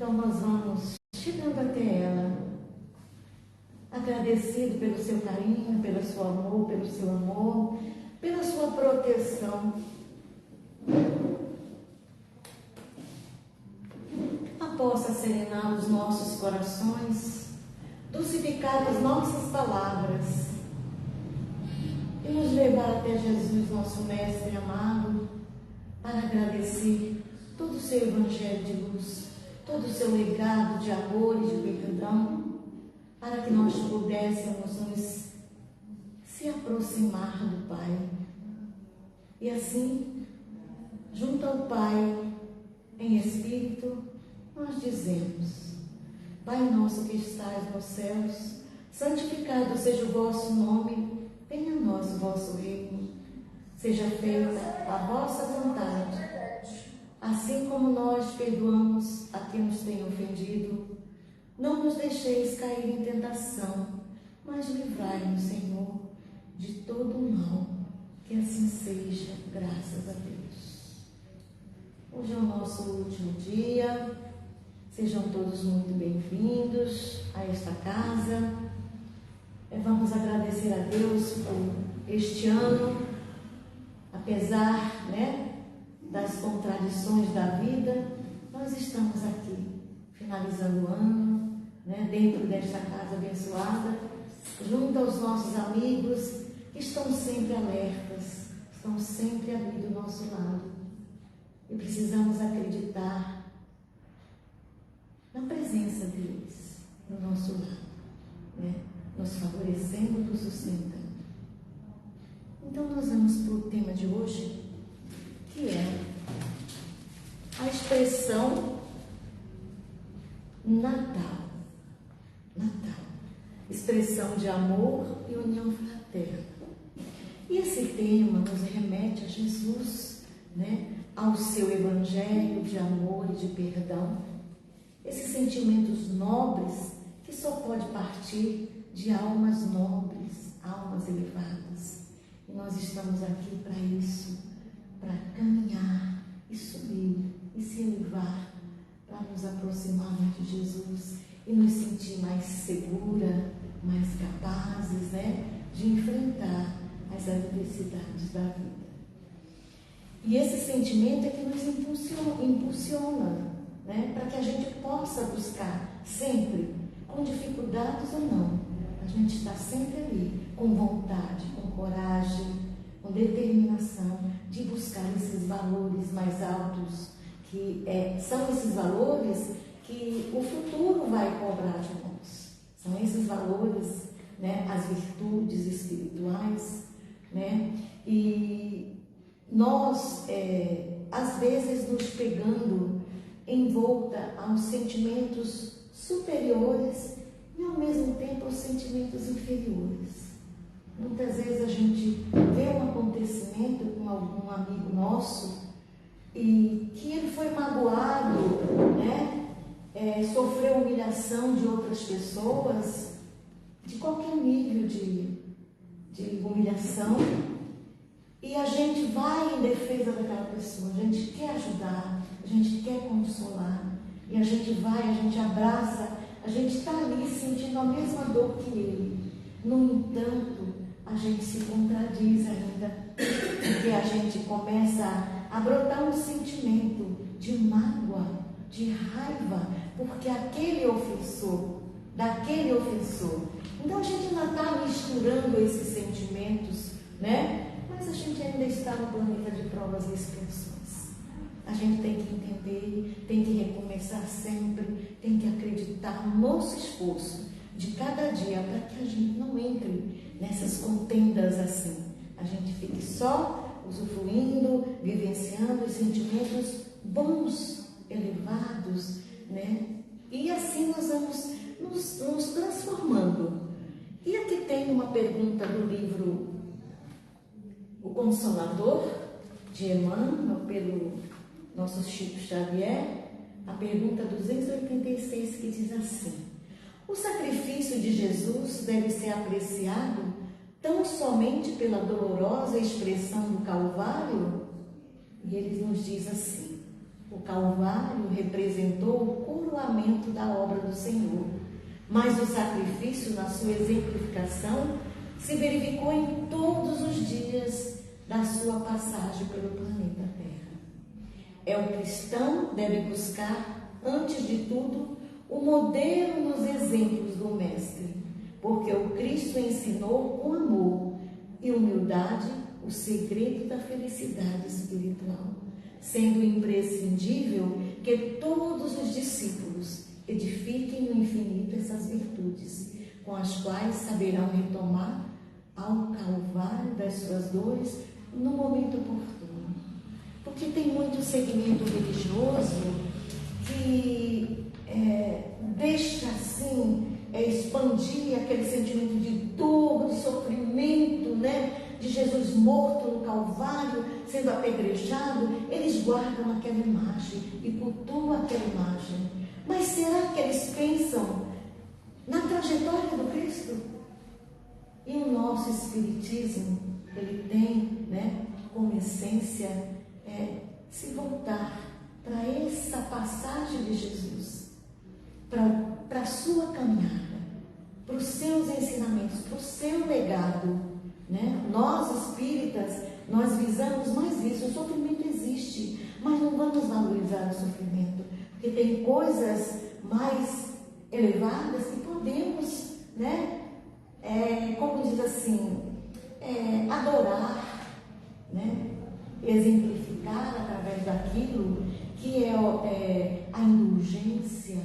Então nós vamos chegando até ela, agradecido pelo seu carinho, pelo seu amor, pela sua proteção. Possa serenar os nossos corações, dulcificar as nossas palavras e nos levar até Jesus, nosso Mestre amado, para agradecer todo o seu evangelho de luz, todo o seu legado de amor e de perdão, para que nós pudéssemos nos se aproximar do Pai. E assim, junto ao Pai, em espírito, nós dizemos: Pai nosso que estás nos céus, santificado seja o vosso nome, venha a nós o vosso reino, seja feita a vossa vontade, assim como nós perdoamos a quem nos tem ofendido. Não nos deixeis cair em tentação, mas livrai-nos, Senhor, de todo o mal, que assim seja, graças a Deus. Hoje é o nosso último dia. Sejam todos muito bem-vindos a esta casa. Vamos agradecer a Deus por este ano, apesar, das contradições da vida, nós estamos aqui, finalizando o ano, dentro desta casa abençoada, junto aos nossos amigos que estão sempre alertas, estão sempre ali do nosso lado. E precisamos acreditar na presença deles, no nosso lado, nos favorecendo, nos sustentando. Então nós vamos para o tema de hoje, que é a expressão Natal. Natal, expressão de amor e união fraterna. E esse tema nos remete a Jesus, ao seu evangelho de amor e de perdão. Esses sentimentos nobres que só pode partir de almas nobres, almas elevadas. E nós estamos aqui para isso, para caminhar e subir e se elevar, para nos aproximarmos de Jesus e nos sentir mais segura, mais capazes, de enfrentar as adversidades da vida. E esse sentimento é que nos impulsiona, para que a gente possa buscar sempre, com dificuldades ou não, a gente está sempre ali, com vontade, com coragem, com determinação, de buscar esses valores mais altos, que são esses valores que o futuro vai cobrar de nós. São esses valores, as virtudes espirituais, E nós, às vezes, nos pegando envolta aos sentimentos superiores e, ao mesmo tempo, aos sentimentos inferiores. Muitas vezes a gente vê um acontecimento com algum amigo nosso e que ele foi magoado, sofreu humilhação de outras pessoas, de qualquer nível de humilhação, e a gente vai em defesa daquela pessoa, a gente quer ajudar, a gente quer consolar, e a gente vai, a gente abraça, a gente está ali sentindo a mesma dor que ele. No entanto, a gente se contradiz ainda, porque a gente começa a brotar um sentimento de mágoa, de raiva, porque daquele ofensor. Então a gente ainda está misturando esses sentimentos, mas a gente ainda está no planeta de provas e expiações. A gente tem que entender, tem que recomeçar sempre, tem que acreditar no nosso esforço de cada dia, para que a gente não entre nessas contendas assim. A gente fique só usufruindo, vivenciando os sentimentos bons, elevados, E assim nós vamos nos transformando. E aqui tem uma pergunta do livro O Consolador, de Emmanuel, pelo nosso Chico Xavier, a pergunta 286, que diz assim: o sacrifício de Jesus deve ser apreciado tão somente pela dolorosa expressão do Calvário? E ele nos diz assim: o Calvário representou o coroamento da obra do Senhor. Mas o sacrifício, na sua exemplificação, se verificou em todos os dias da sua passagem pelo planeta Terra. O cristão deve buscar, antes de tudo, o modelo nos exemplos do Mestre, porque o Cristo ensinou com amor e humildade o segredo da felicidade espiritual, sendo imprescindível que todos os discípulos edifiquem no infinito essas virtudes, com as quais saberão retomar ao calvário das suas dores no momento oportuno. Porque tem muito segmento religioso que deixa assim expandir aquele sentimento de dor, de sofrimento, de Jesus morto no Calvário, sendo apedrejado. Eles guardam aquela imagem e cultuam aquela imagem. Mas será que eles pensam na trajetória do Cristo? E o nosso Espiritismo, ele tem, como essência, se voltar para essa passagem de Jesus, para a sua caminhada, para os seus ensinamentos, para o seu legado. Nós espíritas, nós visamos mais isso. O sofrimento existe, mas não vamos valorizar o sofrimento, porque tem coisas mais elevadas que podemos, como diz assim, adorar, exemplificar através daquilo que é a indulgência,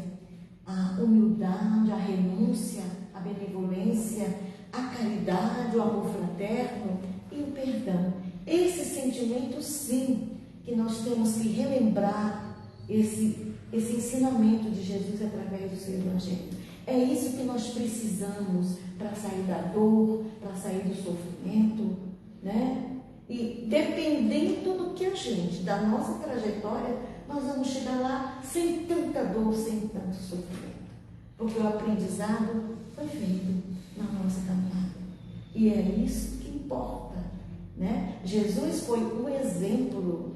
a humildade, a renúncia, a benevolência, a caridade, o amor fraterno e o perdão. Esse sentimento, sim, que nós temos que relembrar esse ensinamento de Jesus através do seu Evangelho. É isso que nós precisamos para sair da dor, para sair do sofrimento, E dependendo do que a gente, da nossa trajetória, nós vamos chegar lá sem tanta dor, sem tanto sofrimento. Porque o aprendizado foi feito na nossa caminhada. E é isso que importa, Jesus foi um exemplo.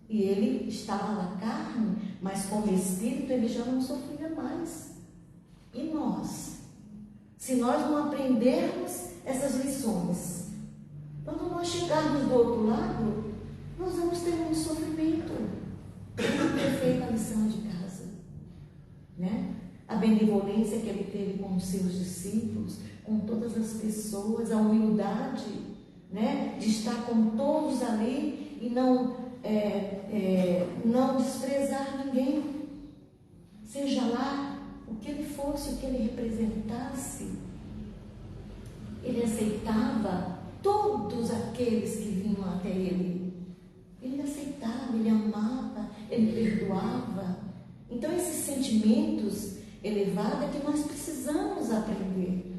E ele estava na carne, mas como espírito ele já não sofria mais. E nós? Se nós não aprendermos essas lições, quando nós chegarmos do outro lado, nós vamos ter muito sofrimento. Não ter feito a lição de casa. A benevolência que ele teve com os seus discípulos, com todas as pessoas, a humildade, de estar com todos ali e não desprezar ninguém, seja lá o que ele fosse, o que ele representasse. Ele aceitava todos aqueles que vinham até ele. Ele aceitava, ele amava, ele perdoava. Então esses sentimentos elevados é que nós precisamos aprender.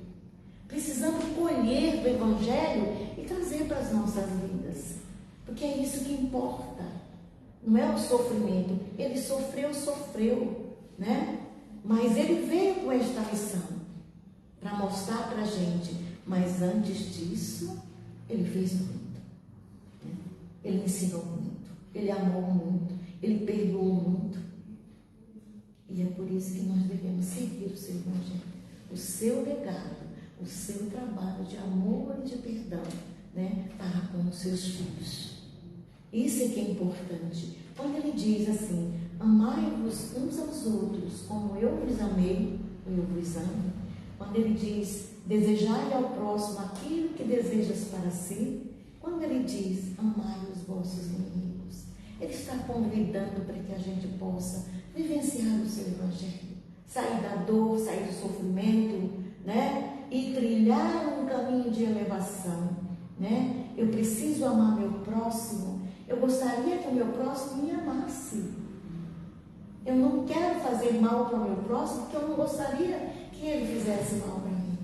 Precisamos colher do Evangelho e trazer para as nossas vidas. Porque é isso que importa. Não é o sofrimento. Ele sofreu, Mas ele veio com esta lição para mostrar para a gente. Mas antes disso, ele fez muito. Ele ensinou muito. Ele amou muito. Ele perdoou muito. E é por isso que nós devemos seguir o seu Evangelho. O seu legado, o seu trabalho de amor e de perdão, para com os seus filhos. Isso é que é importante. Quando ele diz assim, amai-vos uns aos outros, como eu vos amei, eu vos amo. Quando ele diz, desejai ao próximo aquilo que desejas para si. Quando ele diz, amai os vossos inimigos, ele está convidando para que a gente possa vivenciar o seu Evangelho, sair da dor, sair do sofrimento, e trilhar um caminho de elevação, Eu preciso amar meu próximo. Eu gostaria que o meu próximo me amasse. Eu não quero fazer mal para o meu próximo, porque eu não gostaria que ele fizesse mal para mim.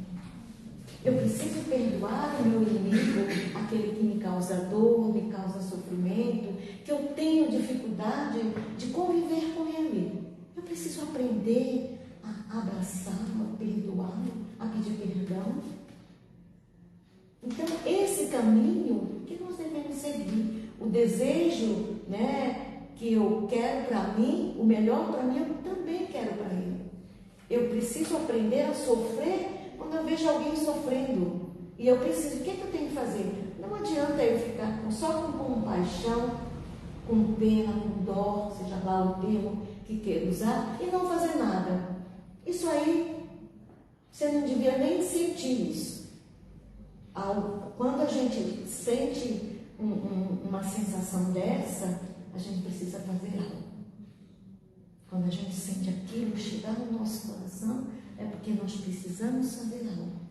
Eu preciso perdoar o meu inimigo, aquele que me causa dor, me causa sofrimento, que eu tenho dificuldade de conviver com ele. Eu preciso aprender a abraçá-lo, a perdoá-lo, a pedir perdão. Então, esse caminho que nós devemos seguir. O desejo, que eu quero para mim, o melhor para mim, eu também quero para Eu preciso aprender a sofrer quando eu vejo alguém sofrendo. E eu preciso, o que é que eu tenho que fazer? Não adianta eu ficar só com compaixão, com pena, com dó, seja lá o termo que queira usar, e não fazer nada. Isso aí, você não devia nem sentir isso. Quando a gente sente uma sensação dessa, a gente precisa fazer algo. Quando a gente sente aquilo chegar no nosso coração, é porque nós precisamos fazer algo.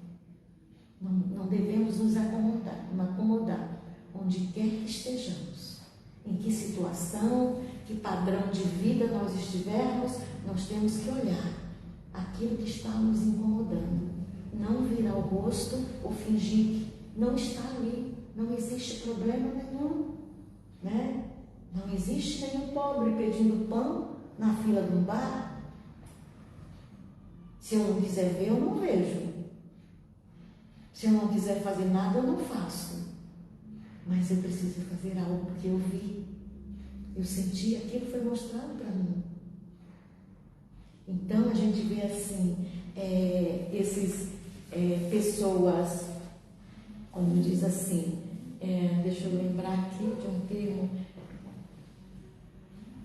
Não devemos nos acomodar, onde quer que estejamos. Em que situação, que padrão de vida nós estivermos, nós temos que olhar aquilo que está nos incomodando. Não virar o rosto ou fingir que não está ali. Não existe problema nenhum, né? Não existe nenhum pobre pedindo pão na fila de um bar. Se eu não quiser ver, eu não vejo. Se eu não quiser fazer nada, eu não faço. Mas eu preciso fazer algo porque eu vi. Eu senti, aquilo foi mostrado para mim. Então a gente vê assim, pessoas, como diz assim, deixa eu lembrar aqui de um termo,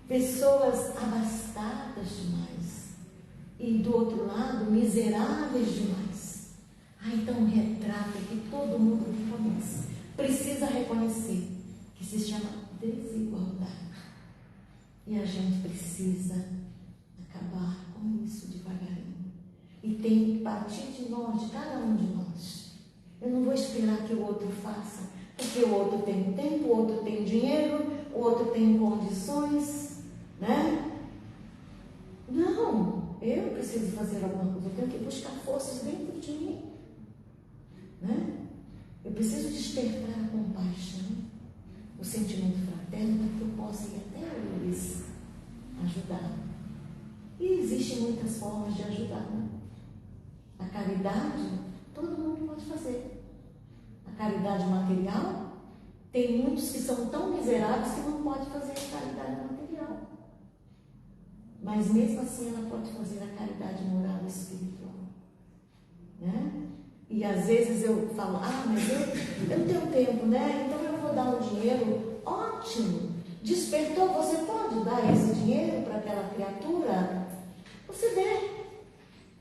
pessoas abastadas demais e do outro lado miseráveis demais. Então um retrato que todo mundo reconhece, precisa reconhecer, que se chama desigualdade. E a gente precisa acabar com isso devagarinho. E tem que partir de nós, de cada um de nós. Eu não vou esperar que o outro faça, porque o outro tem tempo, o outro tem dinheiro, o outro tem condições, né? Não, eu preciso fazer alguma coisa, eu tenho que buscar forças dentro de mim, né? Eu preciso despertar a compaixão, o sentimento fraterno, para que eu possa ir até eles ajudar. E existem muitas formas de ajudar, né? A caridade, todo mundo pode fazer. A caridade material, tem muitos que são tão miseráveis que não podem fazer a caridade material. Mas mesmo assim ela pode fazer a caridade moral e espiritual, né? E às vezes eu falo, mas eu não tenho tempo, né? Então eu vou dar um dinheiro. Ótimo! Despertou, você pode dar esse dinheiro para aquela criatura? Você dê.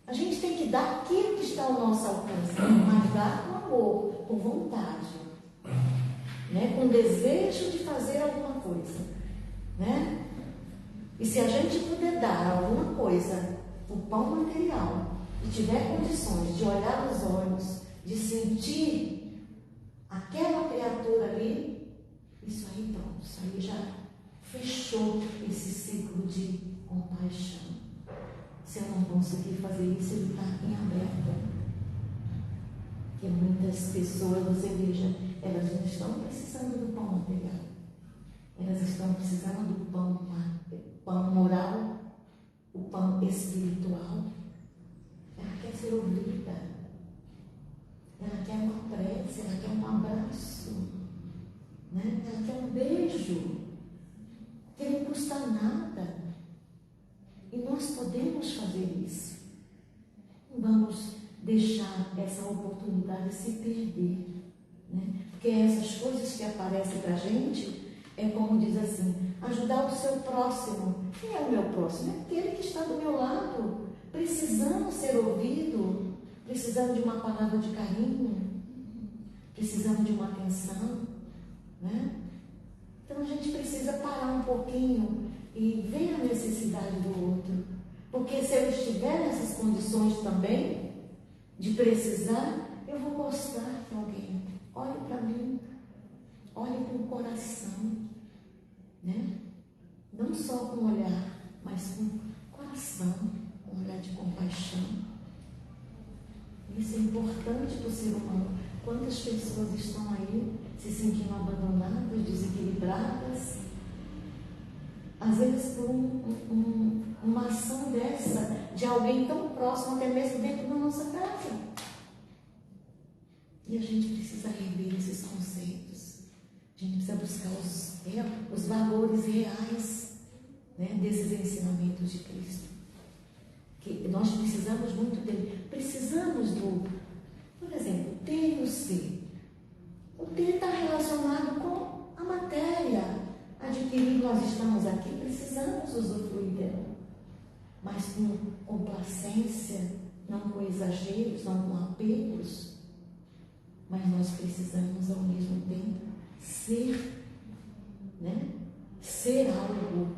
A gente tem que dar aquilo que está ao nosso alcance, mas dar com amor, com vontade, né? Com desejo de fazer alguma coisa, né? E se a gente puder dar alguma coisa, o pão material, e tiver condições de olhar nos olhos, de sentir aquela criatura ali, isso aí pronto, isso aí já fechou esse ciclo de compaixão. Se eu não conseguir fazer isso, ele está em aberto. Porque muitas pessoas, você veja, elas não estão precisando do pão material. Elas estão precisando do pão moral, o pão espiritual. Ela quer ser ouvida. Ela quer uma prece, ela quer um abraço, né? Ela quer um beijo, que não custa nada. E nós podemos fazer isso. Não vamos deixar essa oportunidade se perder, né? Porque essas coisas que aparecem para a gente, é como diz assim, ajudar o seu próximo. Quem é o meu próximo? É aquele que está do meu lado, precisando ser ouvido, precisando de uma palavra de carinho, precisando de uma atenção, né? Então a gente precisa parar um pouquinho e ver a necessidade do outro. Porque se eu estiver nessas condições também, de precisar, eu vou gostar que alguém olhe para mim, olhe com o coração, né? Não só com o olhar, mas com o coração, com um olhar de compaixão. Isso é importante para o ser humano. Quantas pessoas estão aí se sentindo abandonadas, desequilibradas, às vezes por uma ação dessa, de alguém tão próximo, até mesmo dentro da nossa casa. E a gente precisa rever esses conceitos. A gente precisa buscar os valores reais, né, desses ensinamentos de Cristo. Que nós precisamos muito dele. Precisamos por exemplo, ter e o ser. O ter está relacionado com a matéria adquirida. Nós estamos aqui, precisamos usufruir dela. Mas com complacência, não com exageros, não com apegos. Mas nós precisamos, ao mesmo tempo, ser, né? Ser algo.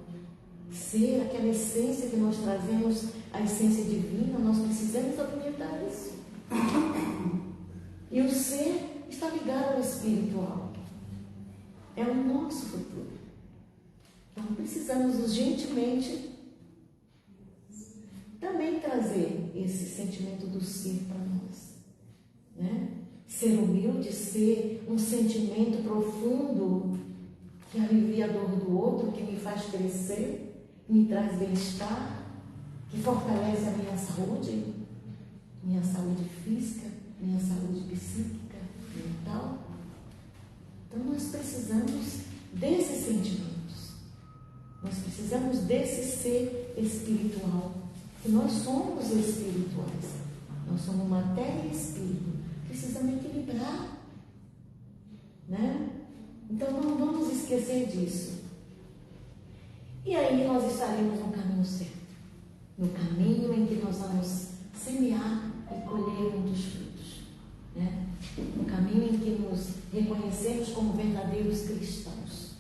Ser aquela essência que nós trazemos, a essência divina. Nós precisamos alimentar isso. E o ser está ligado ao espiritual. É o nosso futuro. Então precisamos urgentemente também trazer esse sentimento do ser para nós, né? Ser humilde, ser um sentimento profundo que alivia a dor do outro, que me faz crescer, me traz bem-estar, que fortalece a minha saúde física, minha saúde psíquica, mental. Então nós precisamos desses sentimentos, nós precisamos desse ser espiritual, que nós somos espirituais, nós somos matéria e espírito, precisamos equilibrar, né? Então não vamos esquecer disso. E aí nós estaremos no caminho certo, no caminho em que nós vamos semear e colher muitos frutos, né? No caminho em que nos reconhecemos como verdadeiros cristãos,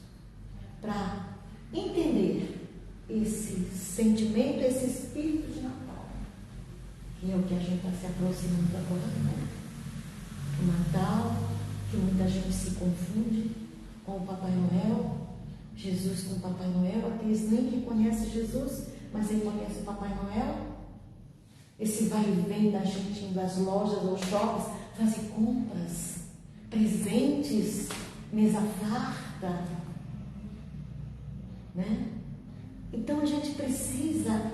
para entender esse sentimento, esse espírito de Natal, que é o que a gente está se aproximando agora, né? O Natal, que muita gente se confunde com o Papai Noel, Jesus com o Papai Noel, aqueles nem que conhecem Jesus, mas ele conhece o Papai Noel. Esse vai e vem da gente indo às lojas ou shoppings, fazer compras, presentes, mesa farta, né? Então a gente precisa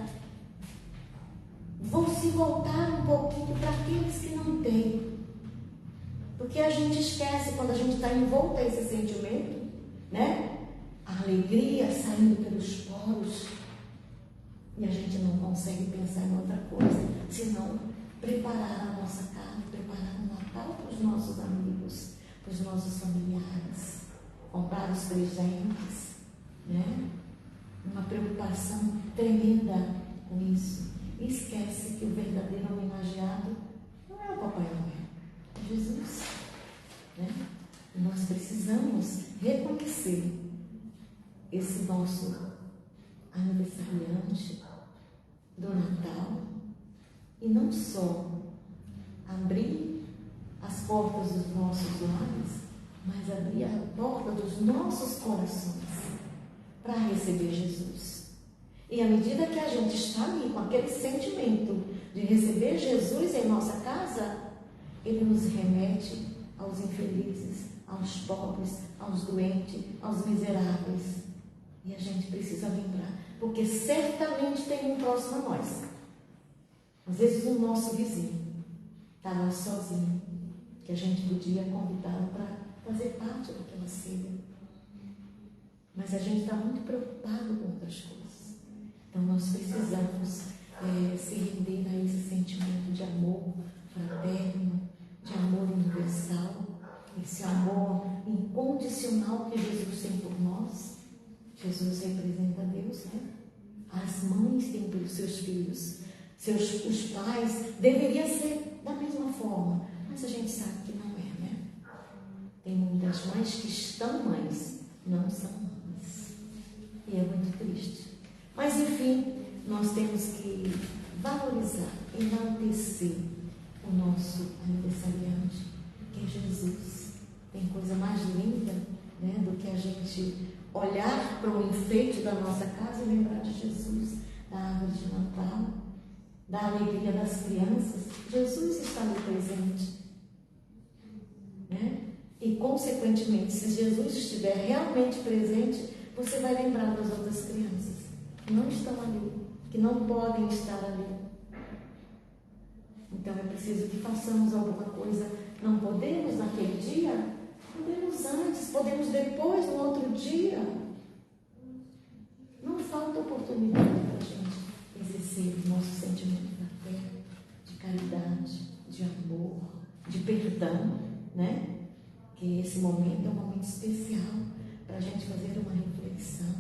se voltar um pouquinho para aqueles que não têm. Porque a gente esquece quando a gente está envolto a esse sentimento, né? A alegria saindo pelos poros. E a gente não consegue pensar em outra coisa, senão preparar a nossa casa, preparar o Natal para os nossos amigos, para os nossos familiares, comprar os presentes, né? Uma preocupação tremenda com isso. E esquece que o verdadeiro homenageado não é o Papai Noel, é Jesus, né? E nós precisamos reconhecer esse nosso aniversariante do Natal e não só abrir as portas dos nossos lares, mas abrir a porta dos nossos corações para receber Jesus. E à medida que a gente está ali com aquele sentimento de receber Jesus em nossa casa, ele nos remete aos infelizes, aos pobres, aos doentes, aos miseráveis. E a gente precisa lembrar, porque certamente tem um próximo a nós. Às vezes o nosso vizinho está lá sozinho, que a gente podia convidá-lo para fazer parte daquela ceia. Mas a gente está muito preocupado com outras coisas. Então nós precisamos se render a esse sentimento de amor fraterno, de amor universal, esse amor incondicional que Jesus tem por nós. Jesus representa Deus, né? As mães têm pelos seus filhos, os pais deveriam ser da mesma forma, mas a gente sabe que não é, né? Tem muitas mães que estão mães, não são mães, e é muito triste. Mas enfim, nós temos que valorizar, enaltecer o nosso aniversariante, que é Jesus. Tem coisa mais linda, né, do que a gente olhar para o enfeite da nossa casa e lembrar de Jesus, da árvore de Natal, da alegria das crianças. Jesus está ali presente, né? E consequentemente, se Jesus estiver realmente presente, você vai lembrar das outras crianças que não estão ali, que não podem estar ali. Então é preciso que façamos alguma coisa. Não podemos naquele dia, podemos antes, podemos depois, no outro dia. Não falta oportunidade para a gente exercer o nosso sentimento gratidão, né? Que esse momento é um momento especial para a gente fazer uma reflexão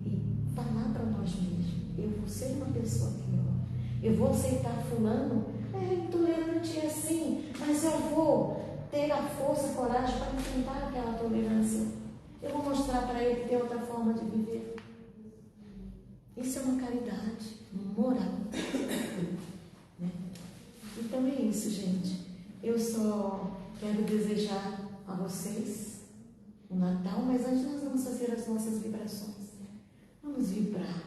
e falar para nós mesmos: eu vou ser uma pessoa melhor, eu vou aceitar fulano, é intolerante assim, mas eu vou ter a força, a coragem para enfrentar aquela tolerância. Eu vou mostrar para ele que tem outra forma de viver. Isso é uma caridade moral. Né? Então é isso, gente. Eu só quero desejar a vocês o Natal, mas antes nós vamos fazer as nossas vibrações. Vamos vibrar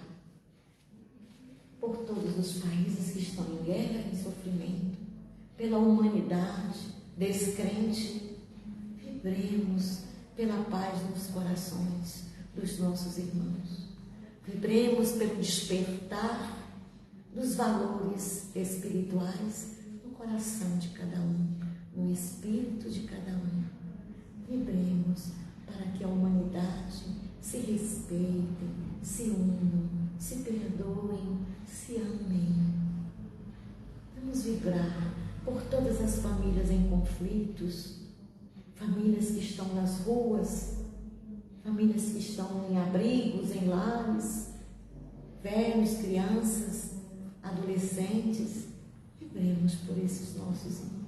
por todos os países que estão em guerra e sofrimento, pela humanidade descrente. Vibremos pela paz nos corações dos nossos irmãos. Vibremos pelo despertar dos valores espirituais no coração de cada um, no espírito de cada um. Vibremos para que a humanidade se respeite, se unam, se perdoem, se amem. Vamos vibrar por todas as famílias em conflitos, famílias que estão nas ruas, famílias que estão em abrigos, em lares, velhos, crianças, adolescentes. Vibremos por esses nossos irmãos,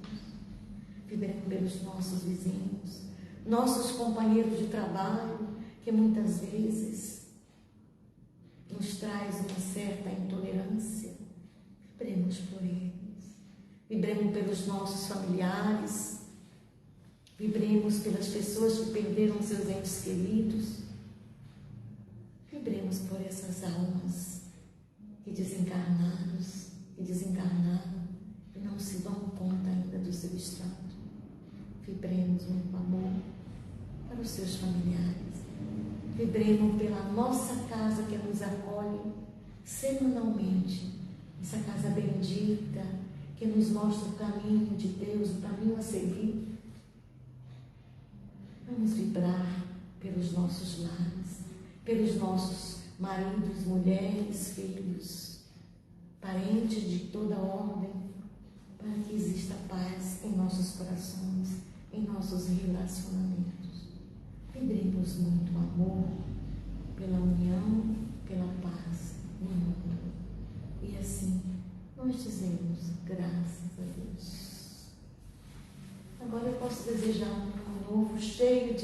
vibremos pelos nossos vizinhos, nossos companheiros de trabalho, que muitas vezes nos traz uma certa intolerância. Vibremos por eles, vibremos pelos nossos familiares, vibremos pelas pessoas que perderam seus entes queridos, vibremos por essas almas que desencarnaram e não se dão conta ainda do seu estado. Vibremos muito amor para os seus familiares, vibremos pela nossa casa que nos acolhe semanalmente, essa casa bendita que nos mostra o caminho de Deus, o caminho a seguir. Vamos vibrar pelos nossos lares, pelos nossos maridos, mulheres, filhos, parentes de toda ordem, para que exista paz em nossos corações, em nossos relacionamentos. Vibremos muito amor pela união, pela paz no mundo. E assim nós dizemos graças a Deus. Agora eu posso desejar um ano novo cheio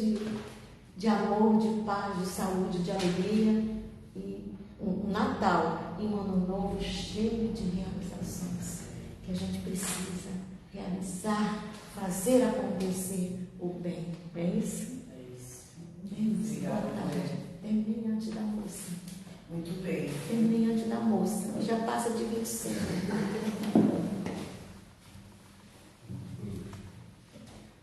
de amor, de paz, de saúde, de alegria, e um Natal e um ano novo cheio de realizações que a gente precisa realizar, fazer acontecer o bem. É isso? É isso. É isso. Obrigado. Boa tarde. Terminei antes da moça. Muito bem. Terminei antes da moça. Já passa de 25.